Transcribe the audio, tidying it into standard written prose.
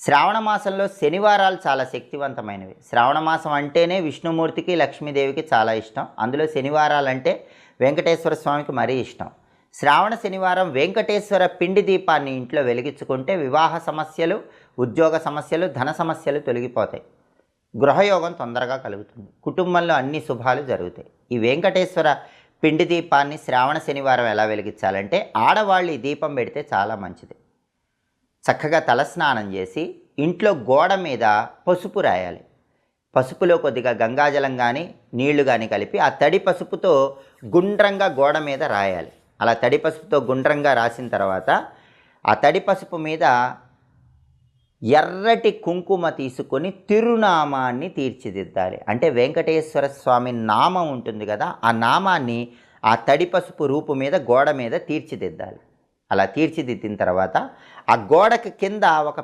శ్రావణ మాసంలో శనివారాలు చాలా శక్తివంతమైనవి. శ్రావణ మాసం అంటేనే విష్ణుమూర్తికి, లక్ష్మీదేవికి చాలా ఇష్టం. అందులో శనివారాలంటే వెంకటేశ్వర స్వామికి మరీ ఇష్టం. శ్రావణ శనివారం వెంకటేశ్వర పిండి దీపాన్ని ఇంట్లో వెలిగించుకుంటే వివాహ సమస్యలు, ఉద్యోగ సమస్యలు, ధన సమస్యలు తొలగిపోతాయి. గృహయోగం తొందరగా కలుగుతుంది. కుటుంబంలో అన్ని శుభాలు జరుగుతాయి. ఈ వెంకటేశ్వర పిండి దీపాన్ని శ్రావణ శనివారం ఎలా వెలిగించాలంటే, ఆడవాళ్ళు ఈ దీపం పెడితే చాలా మంచిది. చక్కగా తలస్నానం చేసి ఇంట్లో గోడ మీద పసుపు రాయాలి. పసుపులో కొద్దిగా గంగాజలం కానీ నీళ్లు కానీ కలిపి ఆ తడి పసుపుతో గుండ్రంగా గోడ మీద రాయాలి. అలా తడి పసుపుతో గుండ్రంగా రాసిన తర్వాత ఆ తడి పసుపు మీద ఎర్రటి కుంకుమ తీసుకొని తిరునామాన్ని తీర్చిదిద్దాలి. అంటే వెంకటేశ్వర స్వామి నామం ఉంటుంది కదా, ఆ నామాన్ని ఆ తడి పసుపు రూపు మీద గోడ మీద తీర్చిదిద్దాలి. అలా తీర్చిదిద్దిన తర్వాత ఆ గోడకి కింద ఒక